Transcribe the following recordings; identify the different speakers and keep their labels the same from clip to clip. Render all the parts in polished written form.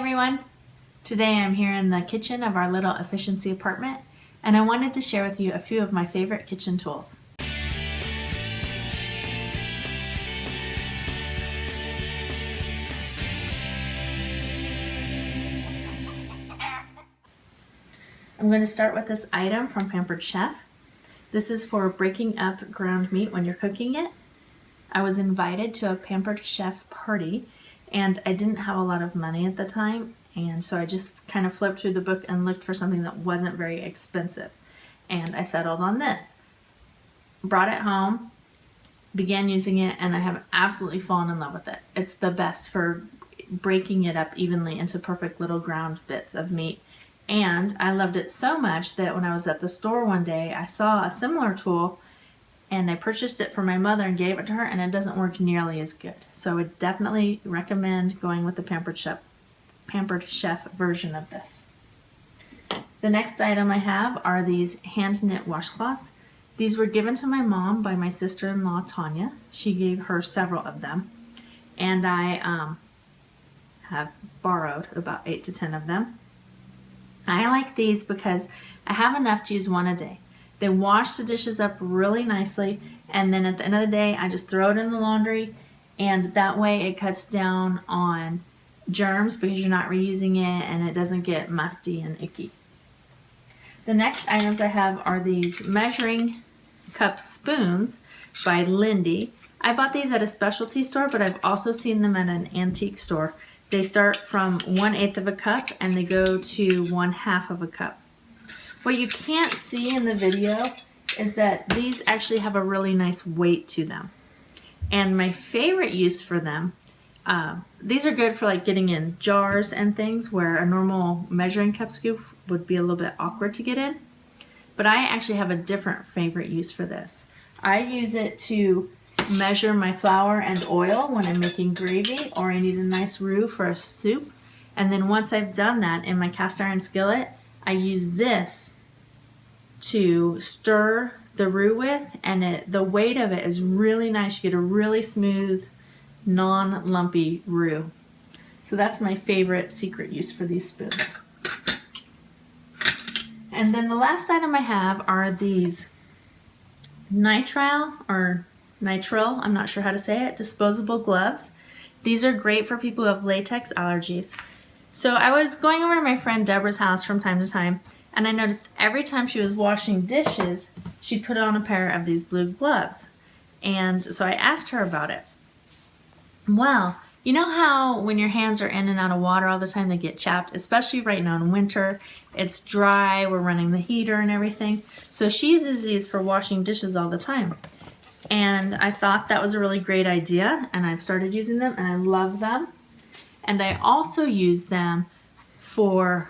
Speaker 1: everyone. Today I'm here in the kitchen of our little efficiency apartment, and I wanted to share with you a few of my favorite kitchen tools. I'm going to start with this item from Pampered Chef. This is for breaking up ground meat when you're cooking it. I was invited to a Pampered Chef party, and I didn't have a lot of money at the time, and so I just kind of flipped through the book and looked for something that wasn't very expensive. And I settled on this. Brought it home, began using it, and I have absolutely fallen in love with it. It's the best for breaking it up evenly into perfect little ground bits of meat. And I loved it so much that when I was at the store one day, I saw a similar tool and I purchased it for my mother and gave it to her, and it doesn't work nearly as good. So I would definitely recommend going with the Pampered Chef version of this. The next item I have are these hand knit washcloths. These were given to my mom by my sister-in-law Tanya. She gave her several of them, and I have borrowed about 8 to 10 of them. I like these because I have enough to use one a day. They wash the dishes up really nicely, and then at the end of the day I just throw it in the laundry, and that way it cuts down on germs because you're not reusing it and it doesn't get musty and icky. The next items I have are these measuring cup spoons by Lindy. I bought these at a specialty store, but I've also seen them at an antique store. They start from 1/8 of a cup and they go to 1/2 of a cup. What you can't see in the video is that these actually have a really nice weight to them. And my favorite use for them, these are good for like getting in jars and things where a normal measuring cup scoop would be a little bit awkward to get in. But I actually have a different favorite use for this. I use it to measure my flour and oil when I'm making gravy, or I need a nice roux for a soup. And then once I've done that in my cast iron skillet, I use this to stir the roux with, and the weight of it is really nice. You get a really smooth, non-lumpy roux. So that's my favorite secret use for these spoons. And then the last item I have are these nitrile, I'm not sure how to say it, disposable gloves. These are great for people who have latex allergies. So I was going over to my friend Deborah's house from time to time, and I noticed every time she was washing dishes, she'd put on a pair of these blue gloves. And so I asked her about it. Well, you know how when your hands are in and out of water all the time, they get chapped, especially right now in winter. It's dry, we're running the heater and everything. So she uses these for washing dishes all the time. And I thought that was a really great idea, and I've started using them, and I love them. And I also use them for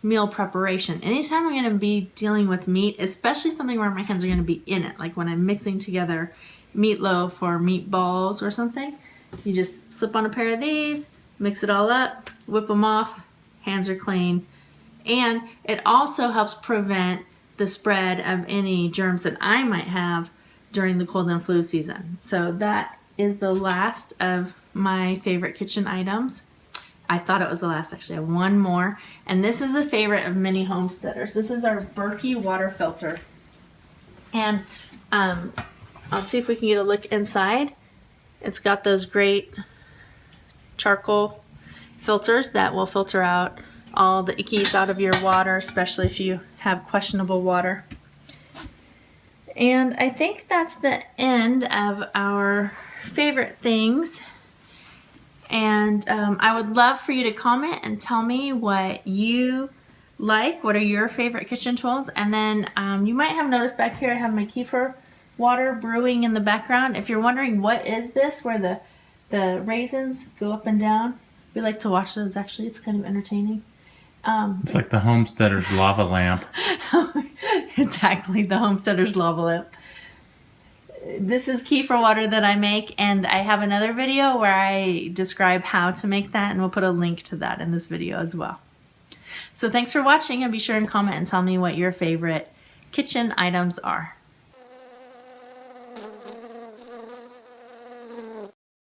Speaker 1: meal preparation. Anytime I'm going to be dealing with meat, especially something where my hands are going to be in it, like when I'm mixing together meatloaf or meatballs or something, you just slip on a pair of these, mix it all up, whip them off, hands are clean. And it also helps prevent the spread of any germs that I might have during the cold and flu season. So that is the last of my favorite kitchen items. I thought it was the last, actually. I have one more, and this is a favorite of many homesteaders. This is our Berkey water filter. And I'll see if we can get a look inside. It's got those great charcoal filters that will filter out all the ickies out of your water, especially if you have questionable water. And I think that's the end of our favorite things. And I would love for you to comment and tell me what you like. What are your favorite kitchen tools? And then you might have noticed back here I have my kefir water brewing in the background. If you're wondering what is this, where the raisins go up and down, we like to watch those actually. It's kind of entertaining.
Speaker 2: It's like the homesteader's lava lamp.
Speaker 1: Exactly, the homesteader's lava lamp. This is kefir water that I make, and I have another video where I describe how to make that, and we'll put a link to that in this video as well. So thanks for watching, and be sure and comment and tell me what your favorite kitchen items are.